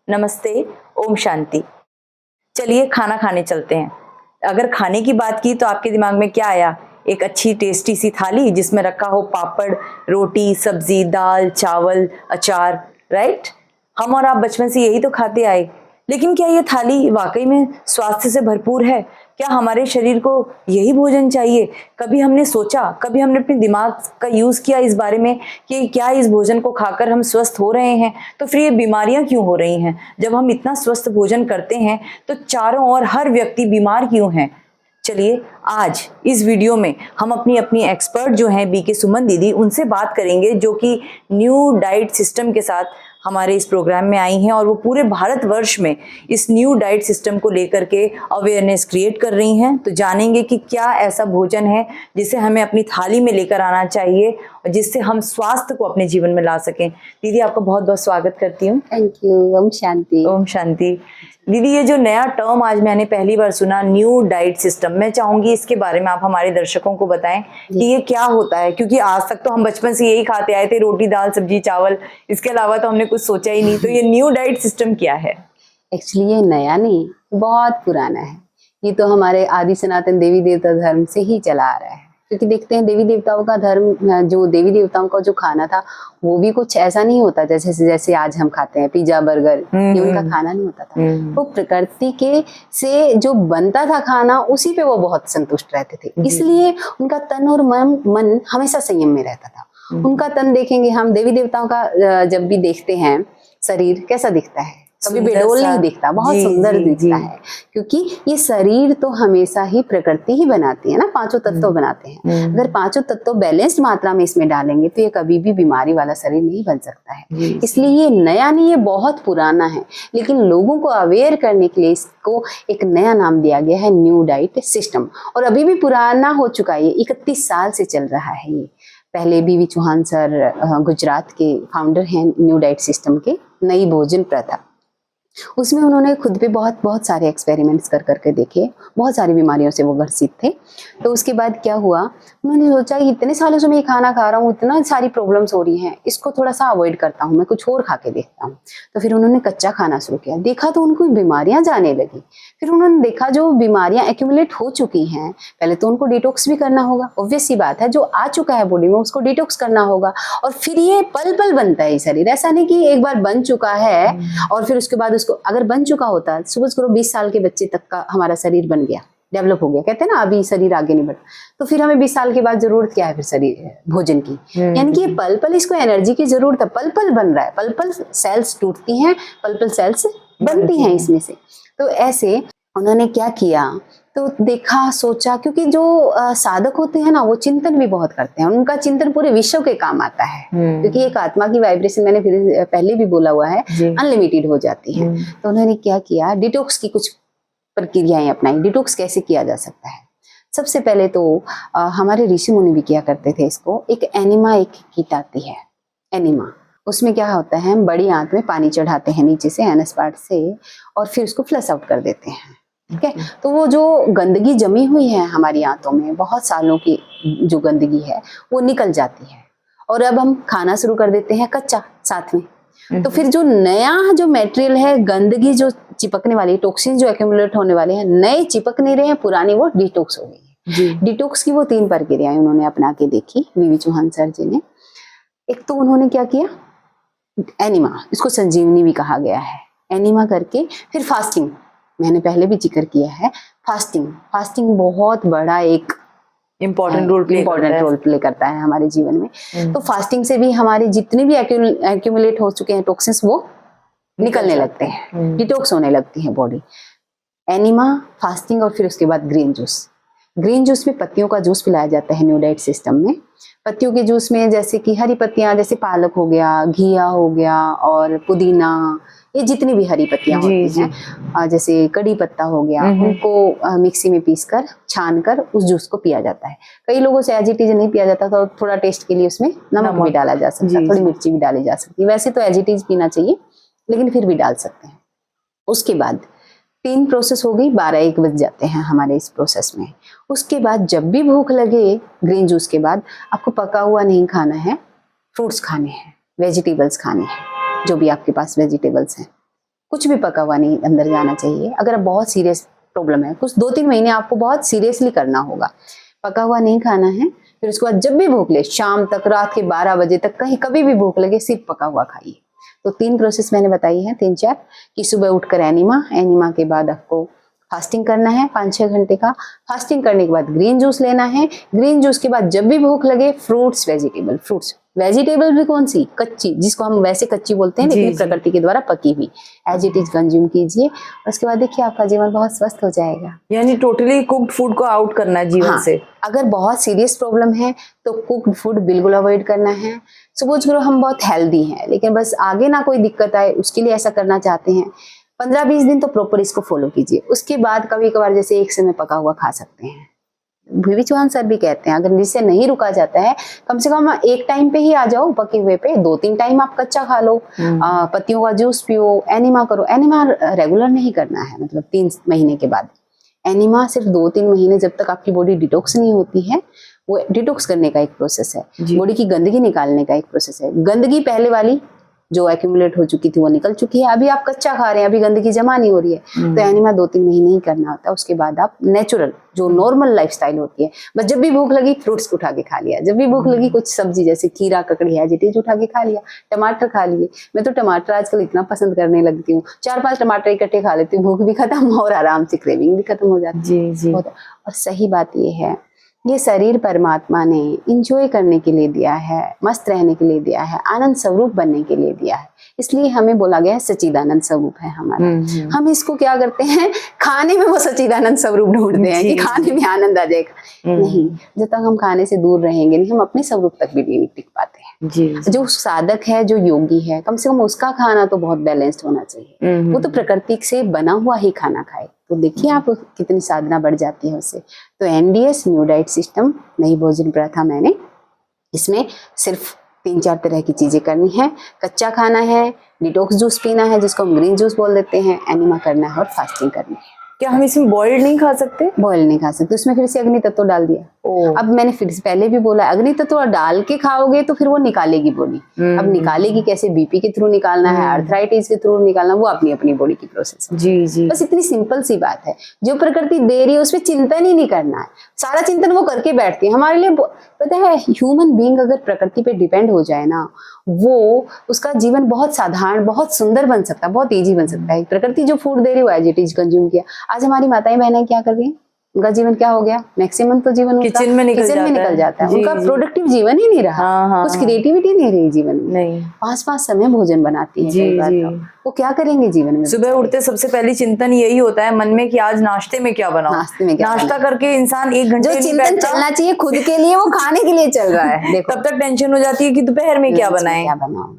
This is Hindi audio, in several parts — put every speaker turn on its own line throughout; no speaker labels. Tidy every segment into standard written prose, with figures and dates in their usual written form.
नमस्ते, ओम शांति। चलिए खाना खाने चलते हैं। अगर खाने की बात की तो आपके दिमाग में क्या आया? एक अच्छी टेस्टी सी थाली जिसमें रखा हो पापड़, रोटी, सब्जी, दाल, चावल, अचार, राइट? हम और आप बचपन से यही तो खाते आए। लेकिन क्या ये थाली वाकई में स्वास्थ्य से भरपूर है? क्या हमारे शरीर को यही भोजन चाहिए? कभी हमने सोचा, कभी हमने अपने दिमाग का यूज किया इस बारे में कि क्या इस भोजन को खाकर हम स्वस्थ हो रहे हैं? तो फिर ये बीमारियां क्यों हो रही हैं? जब हम इतना स्वस्थ भोजन करते हैं तो चारों ओर हर व्यक्ति बीमार क्यों है? चलिए आज इस वीडियो में हम अपनी अपनी एक्सपर्ट जो हैं बीके सुमन दीदी, उनसे बात करेंगे, जो कि न्यू डाइट सिस्टम के साथ हमारे इस प्रोग्राम में आई हैं और वो पूरे भारतवर्ष में इस न्यू डाइट सिस्टम को लेकर के अवेयरनेस क्रिएट कर रही हैं। तो जानेंगे कि क्या ऐसा भोजन है जिसे हमें अपनी थाली में लेकर आना चाहिए और जिससे हम स्वास्थ्य को अपने जीवन में ला सकें। दीदी, आपका बहुत बहुत स्वागत करती हूँ।
Thank you. ओम शांति।
ओम शांति। दीदी, ये जो नया टर्म आज मैंने पहली बार सुना, न्यू डाइट सिस्टम, मैं चाहूंगी इसके बारे में आप हमारे दर्शकों को बताएं कि ये क्या होता है, क्योंकि आज तक तो हम बचपन से यही खाते आए थे, रोटी, दाल, सब्जी, चावल। इसके अलावा तो हमने कुछ सोचा ही नहीं। तो ये न्यू डाइट सिस्टम क्या है?
एक्चुअली ये नया नहीं, बहुत पुराना है। ये तो हमारे आदि सनातन देवी देवता धर्म से ही चला आ रहा है, क्योंकि देखते हैं देवी देवताओं का धर्म, जो देवी देवताओं का जो खाना था वो भी कुछ ऐसा नहीं होता जैसे आज हम खाते हैं पिज्जा बर्गर। ये उनका खाना नहीं होता था। वो प्रकृति के से जो बनता था खाना, उसी पे वो बहुत संतुष्ट रहते थे। इसलिए उनका तन और मन हमेशा संयम में रहता था। उनका तन देखेंगे हम, देवी देवताओं का जब भी देखते हैं शरीर कैसा दिखता है, कभी बेडोल नहीं दिखता, बहुत सुंदर दिखता है, क्योंकि ये शरीर तो हमेशा ही प्रकृति ही बनाती है ना, पांचों तत्व बनाते हैं। अगर पांचों तत्व बैलेंस्ड मात्रा में इसमें डालेंगे तो ये कभी भी बीमारी वाला शरीर नहीं बन सकता है। इसलिए ये नया नहीं, ये बहुत पुराना है, लेकिन लोगों को अवेयर करने के लिए इसको एक नया नाम दिया गया है, न्यू डाइट सिस्टम। और अभी भी पुराना हो चुका है, 31 साल से चल रहा है ये। पहले बीवी चौहान सर गुजरात के फाउंडर हैं न्यू डाइट सिस्टम के, नई भोजन प्रथा। उसमें उन्होंने खुद पे बहुत सारे एक्सपेरिमेंट्स कर करके देखे, बहुत सारी बीमारियों से वो ग्रसित थे। तो उसके बाद क्या हुआ, उन्होंने सोचा कि इतने सालों से मैं ये खाना खा रहा हूँ, इतना सारी प्रॉब्लम्स हो रही हैं, इसको थोड़ा सा अवॉइड करता हूँ, मैं कुछ और खा के देखता हूँ। तो फिर उन्होंने कच्चा खाना शुरू किया, देखा तो उनको बीमारियां जाने लगी। फिर उन्होंने देखा जो बीमारियां एक्यूमुलेट हो चुकी हैं, पहले तो उनको डिटॉक्स भी करना होगा, ऑब्वियस सी बात है, जो आ चुका है बॉडी में उसको डिटॉक्स करना होगा। और फिर ये पल पल बनता है शरीर, ऐसा नहीं कि एक बार बन चुका है और फिर उसके बाद अगर बन चुका होता, सपोज करो 20 साल के बच्चे तक का हमारा शरीर बन गया, डेवलप हो गया, कहते हैं ना अभी शरीर आगे नहीं बढ़ता, तो फिर हमें 20 साल के बाद जरूरत क्या है फिर शरीर भोजन की? यानी कि पल पल इसको एनर्जी की जरूरत है, पल पल बन रहा है, पल पल सेल्स टूटती हैं, पल पल सेल्स बनती हैं इसमें से। तो ऐसे उन्होंने क्या किया, तो देखा, सोचा, क्योंकि जो साधक होते हैं ना वो चिंतन भी बहुत करते हैं, उनका चिंतन पूरे विश्व के काम आता है, क्योंकि एक आत्मा की वाइब्रेशन, मैंने फिर पहले भी बोला हुआ है, अनलिमिटेड हो जाती है। तो उन्होंने क्या किया, डिटॉक्स की कुछ प्रक्रियाएं अपनाई। डिटॉक्स कैसे किया जा सकता है? सबसे पहले तो हमारे ऋषि मुनि भी किया करते थे इसको। एक एनिमा, एक कीट आती है एनिमा, उसमें क्या होता है, हम बड़ी आंत में पानी चढ़ाते हैं नीचे से एनस पार्ट से, और फिर उसको फ्लश आउट कर देते हैं। ठीक है, तो वो जो गंदगी जमी हुई है हमारी आंतों में, बहुत सालों की जो गंदगी है वो निकल जाती है। और अब हम खाना शुरू कर देते हैं कच्चा साथ में। तो फिर जो नया जो मटेरियल है, गंदगी जो चिपकने वाली, टॉक्सिन जो एक्यूमुलेट होने वाले हैं, नए चिपक नहीं रहे हैं, पुरानी वो डिटॉक्स हो गई है। डिटॉक्स की वो 3 प्रक्रियाएं उन्होंने अपना के देखी, बीवी चौहान सर जी ने। एक तो उन्होंने क्या किया, एनिमा, इसको संजीवनी भी कहा गया है, एनिमा करके फिर फास्टिंग, मैंने पहले भी जिक्र किया है, फास्टिंग बहुत बड़ा एक इम्पोर्टेंट रोल प्ले करता है हमारे जीवन में। तो फास्टिंग से भी हमारे जितने भी एक्यूमुलेट हो चुके हैं टॉक्सिन्स वो निकलने लगते हैं, डिटॉक्स होने लगती है बॉडी। एनिमा, फास्टिंग, और फिर उसके बाद ग्रीन जूस में पत्तियों का जूस पिलाया जाता है न्यू डाइट सिस्टम में। पत्तियों के जूस में जैसे कि हरी पत्तियां, जैसे पालक हो गया, घिया हो गया, और पुदीना, ये जितनी भी हरी पत्तियां होती हैं, जैसे कड़ी पत्ता हो गया, उनको मिक्सी में पीसकर छान कर उस जूस को पिया जाता है। कई लोगों से एज इट इज नहीं पिया जाता, तो थोड़ा टेस्ट के लिए उसमें नमक भी डाला जा सकता है, थोड़ी मिर्ची भी डाली जा सकती है। वैसे तो एज इट इज पीना चाहिए, लेकिन फिर भी डाल सकते हैं। उसके बाद 3 प्रोसेस हो गई, 12-1 बज जाते हैं हमारे इस प्रोसेस में। उसके बाद जब भी भूख लगे, ग्रीन जूस के बाद आपको पका हुआ नहीं खाना है, फ्रूट्स खाने हैं, वेजिटेबल्स खाने हैं, जो भी आपके पास वेजिटेबल्स हैं, कुछ भी पका हुआ नहीं अंदर जाना चाहिए। अगर बहुत सीरियस प्रॉब्लम है, कुछ 2-3 महीने आपको बहुत सीरियसली करना होगा, पका हुआ नहीं खाना है। फिर उसके बाद जब भी भूख ले, शाम तक, रात के 12 बजे तक, कहीं कभी भी भूख लगे, सिर्फ पका हुआ खाइए। तो 3 प्रोसेस मैंने बताई है, 3-4, कि सुबह उठकर एनिमा के बाद आपको फास्टिंग करना है 5-6 घंटे का। फास्टिंग करने के बाद ग्रीन जूस लेना है। ग्रीन जूस के बाद जब भी भूख लगे, फ्रूट्स, वेजिटेबल भी कौन सी, कच्ची, जिसको हम वैसे कच्ची बोलते हैं लेकिन प्रकृति के द्वारा पकी हुई, एज इट इज कंज्यूम कीजिए। उसके बाद देखिए आपका जीवन बहुत स्वस्थ हो जाएगा।
यानी टोटली कुक्ड फूड को आउट करना है जीवन से।
अगर बहुत सीरियस प्रॉब्लम है तो कुक्ड फूड बिल्कुल अवॉइड करना है। सपोज करो हम बहुत हेल्दी हैं लेकिन बस आगे ना कोई दिक्कत आए, उसके लिए ऐसा करना चाहते हैं, 15-20 दिन तो प्रॉपर इसको फॉलो कीजिए। उसके बाद कभी कभार जैसे एक समय पका हुआ खा सकते हैं। भीवी चौहान सर भी कहते हैं, अगर जिससे नहीं रुका जाता है, कम से कम एक टाइम पे ही आ जाओ पके हुए पे, 2-3 टाइम आप कच्चा खा लो, पत्तियों का जूस पियो, एनिमा करो। एनिमा रेगुलर नहीं करना है, मतलब 3 महीने के बाद। एनिमा सिर्फ 2-3 महीने, जब तक आपकी बॉडी डिटॉक्स नहीं होती है, वो डिटॉक्स करने का एक प्रोसेस है, बॉडी की गंदगी निकालने का एक प्रोसेस है। गंदगी पहले वाली जो एक्यूमुलेट हो चुकी थी वो निकल चुकी है, अभी आप कच्चा खा रहे हैं, अभी गंदगी जमा नहीं हो रही है, तो एनिमा 2-3 महीने ही करना होता है। उसके बाद आप नेचुरल जो नॉर्मल लाइफस्टाइल होती है, बस जब भी भूख लगी फ्रूट्स उठा के खा लिया, जब भी भूख लगी कुछ सब्जी जैसे खीरा, ककड़ी है जितनी उठा के खा लिया, टमाटर खा लिए। मैं तो टमाटर आजकल इतना पसंद करने लगती हूँ, 4-5 टमाटर इकट्ठे खा लेती हूँ, भूख भी खत्म और आराम से क्रेविंग भी खत्म हो जाती है। और सही बात ये है, ये शरीर परमात्मा ने इंजॉय करने के लिए दिया है, मस्त रहने के लिए दिया है, आनंद स्वरूप बनने के लिए दिया है। इसलिए हमें बोला गया है सच्चिदानंद स्वरूप है हमारा। हम इसको क्या करते हैं, खाने में वो सच्चिदानंद स्वरूप ढूंढते हैं कि खाने में आनंद आ जाएगा। नहीं, जब तक हम खाने से दूर रहेंगे नहीं, हम अपने स्वरूप तक भी नहीं टिक पाते हैं। जो साधक है, जो योगी है, कम से कम उसका खाना तो बहुत बैलेंस्ड होना चाहिए। वो तो प्रकृति से बना हुआ ही खाना खाए, तो देखिए आप कितनी साधना बढ़ जाती है उससे। तो एनडीएस न्यू डाइट सिस्टम, नई भोजन प्रथा, मैंने इसमें सिर्फ 3-4 तरह की चीजें करनी है। कच्चा खाना है, डिटॉक्स जूस पीना है जिसको हम ग्रीन जूस बोल देते हैं, एनिमा करना है और फास्टिंग करनी है।
क्या हम इसमें बॉइल्ड नहीं खा सकते?
बॉइल नहीं खा सकते, उसमें फिर से अग्नि तत्व डाल दिया। अब मैंने फिर से पहले भी बोला, अग्नि तत्व डाल के खाओगे तो फिर वो निकालेगी बॉडी। अब निकालेगी कैसे, बीपी के थ्रू निकालना है, आर्थराइटिस के थ्रू निकालना, वो अपनी अपनी बॉडी की प्रोसेस है।
जी।
बस इतनी सिंपल सी बात है, जो प्रकृति दे रही है उसमें चिंतन ही नहीं करना है। सारा चिंतन वो करके बैठती है हमारे लिए। पता है, ह्यूमन बीइंग अगर प्रकृति पे डिपेंड हो जाए ना, वो उसका जीवन बहुत साधारण, बहुत सुंदर बन सकता है, बहुत इजी बन सकता है। प्रकृति जो फूड दे रही है वो एज इट इज कंज्यूम किया। आज हमारी माताएं बहनें क्या कर रही हैं, उनका जीवन क्या हो गया, मैक्सिमम तो जीवन
किचन में निकल जाता है।
उनका प्रोडक्टिव जीवन ही नहीं रहा, कुछ क्रिएटिविटी नहीं रही जीवन में।
नहीं,
5-5 समय भोजन बनाती है कई बार, तो वो क्या करेंगे जीवन में।
सुबह उठते सबसे पहली चिंतन यही होता है मन में कि आज नाश्ते में क्या बनाऊं। नाश्ता करके इंसान 1 घंटे
जो चिंतन चलना चाहिए खुद के लिए, वो खाने के लिए चल रहा है। देखो,
तब तक टेंशन हो जाती है कि दोपहर में क्या बनाएं।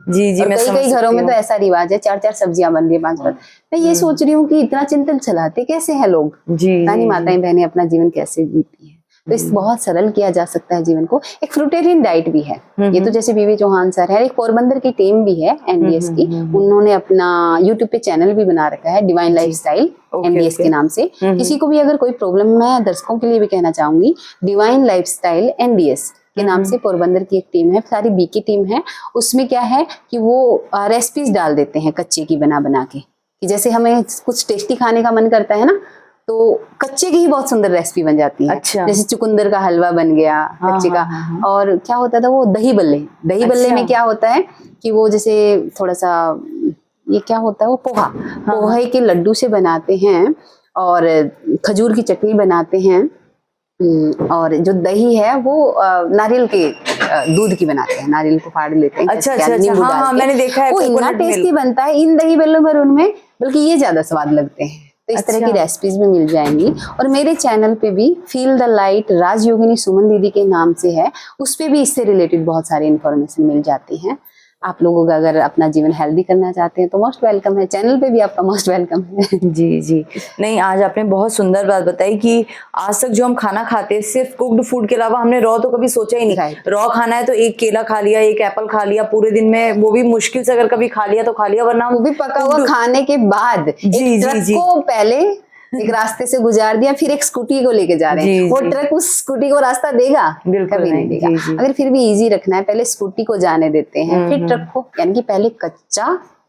जी। मैं
कई घरों में तो ऐसा रिवाज है, 4-4 सब्जियां बन रही है 5 बार। मैं ये सोच रही हूँ कि इतना चिंतन चलाते कैसे हैं लोग, नानी माताएं बहनें अपना जीवन कैसे जीती है। तो इस बहुत सरल किया जा सकता है जीवन को। एक फ्रूटेरियन डाइट भी है, ये तो जैसे बीवी चौहान सर है, एक पोरबंदर की टीम भी है एनडीएस की, उन्होंने अपना यूट्यूब पे चैनल भी बना रखा है, डिवाइन लाइफस्टाइल एनडीएस के नाम से। किसी को भी अगर कोई प्रॉब्लम, मैं दर्शकों के लिए भी कहना चाहूंगी, डिवाइन लाइफस्टाइल एनडीएस के नाम से पोरबंदर की एक टीम है, सारी बी की टीम है। उसमें क्या है कि वो रेसिपीज डाल देते हैं कच्चे की बना के, कि जैसे हमें कुछ टेस्टी खाने का मन करता है ना, तो कच्चे की ही बहुत सुंदर रेसिपी बन जाती है। अच्छा। जैसे चुकंदर का हलवा बन गया कच्चे का। और क्या होता था वो दही बल्ले में क्या होता है कि वो जैसे थोड़ा सा, ये क्या होता है वो पोहे के लड्डू से बनाते हैं, और खजूर की चटनी बनाते हैं, और जो दही है वो नारियल के दूध की बनाते हैं, नारियल को फाड़ लेते हैं।
अच्छा। मैंने देखा है,
वो इतना टेस्टी बनता है इन दही बल्लों में, उनमें बल्कि ये ज्यादा स्वाद लगते हैं। तो इस तरह की रेसिपीज भी मिल जाएंगी। और मेरे चैनल पे भी फील द लाइट राजयोगिनी सुमन दीदी के नाम से है, उस पे भी इससे रिलेटेड बहुत सारी इन्फॉर्मेशन मिल जाती है। आप लोगों का अगर अपना जीवन हेल्दी करना चाहते हैं तो मोस्ट वेलकम है, चैनल पे भी आपका मोस्ट वेलकम है।
जी। नहीं, आज आपने बहुत सुंदर बात बताई कि आज तक जो हम खाना खाते हैं सिर्फ कुक्ड फूड के अलावा हमने रॉ तो कभी सोचा ही नहीं। रॉ खाना है तो 1 केला खा लिया, 1 एप्पल खा लिया पूरे दिन में, वो भी मुश्किल से अगर कभी खा लिया तो खा लिया, वरना
वो भी पका हुआ खाने के बाद एक ट्रक को पहले एक रास्ते से गुजार दिया, फिर एक स्कूटी को लेके जा रहे हैं। वो ट्रक उस स्कूटी को रास्ता देगा? कभी नहीं देगा। अगर फिर भी इजी रखना है, पहले स्कूटी को जाने देते हैं, फिर ट्रक को, यानी कि पहले कच्चा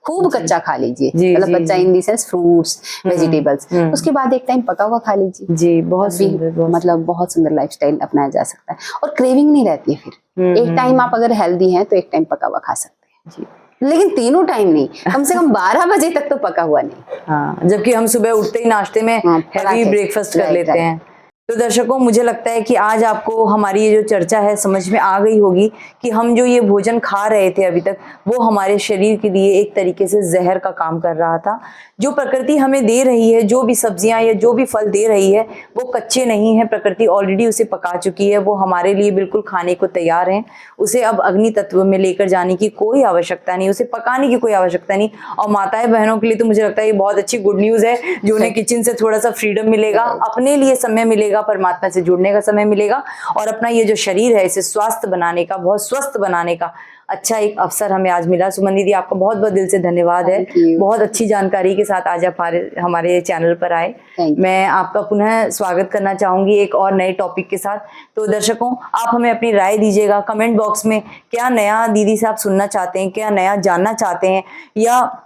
खूब कच्चा खा लीजिए,
जी,
मतलब
जी,
कच्चा
जी।
इन दी सेंस फ्रूट्स, वेजिटेबल्स। उसके बाद एक टाइम पका हुआ खा लीजिए।
जी, बहुत
भी
सुंदर, बहुत
मतलब बहुत सुंदर लाइफस्टाइल अपनाया जा सकता है और क्रेविंग नहीं रहती है फिर। एक टाइम आप अगर हेल्दी हैं तो एक टाइम पका हुआ खा सकते हैं,
जी।
लेकिन तीनों टाइम नहीं, कम से कम 12 बजे तक तो पका हुआ नहीं।
हाँ, जबकि हम सुबह उठते ही नाश्ते में
हाँ,
हैवी
पराठे।
ब्रेकफास्ट कर
राइट,
लेते
राइट।
हैं। तो दर्शकों, मुझे लगता है कि आज आपको हमारी ये जो चर्चा है समझ में आ गई होगी कि हम जो ये भोजन खा रहे थे अभी तक, वो हमारे शरीर के लिए एक तरीके से जहर का काम कर रहा था। जो प्रकृति हमें दे रही है, जो भी सब्जियां या जो भी फल दे रही है, वो कच्चे नहीं है, प्रकृति ऑलरेडी उसे पका चुकी है, वो हमारे लिए बिल्कुल खाने को तैयार है। उसे अब अग्नि तत्व में लेकर जाने की कोई आवश्यकता नहीं, उसे पकाने की कोई आवश्यकता नहीं। और माताएं बहनों के लिए तो मुझे लगता है ये बहुत अच्छी गुड न्यूज है, जो उन्हें किचन से थोड़ा सा फ्रीडम मिलेगा, अपने लिए समय मिलेगा, परमात्मा से जुड़ने का समय मिलेगा, और अपना ये जो शरीर है इसे स्वास्थ्य बनाने का, बहुत स्वस्थ बनाने का अच्छा एक अवसर हमें आज मिला। सुमन दीदी, आपका बहुत बहुत दिल से धन्यवाद है।
Thank you.
बहुत अच्छी जानकारी के साथ आज आप हमारे चैनल पर आए।
Thank you.
मैं आपका पुनः स्वागत करना चाहूंगी एक और नए टॉपिक के साथ। तो दर्शकों, आप हमें अपनी राय दीजिएगा कमेंट बॉक्स में, क्या नया दीदी से आप सुनना चाहते हैं, क्या नया जानना चाहते हैं, या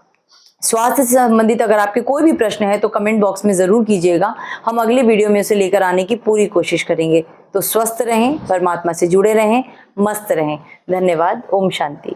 स्वास्थ्य से संबंधित अगर आपके कोई भी प्रश्न है तो कमेंट बॉक्स में जरूर कीजिएगा। हम अगले वीडियो में उसे लेकर आने की पूरी कोशिश करेंगे। तो स्वस्थ रहें, परमात्मा से जुड़े रहें, मस्त रहें। धन्यवाद। ओम शांति।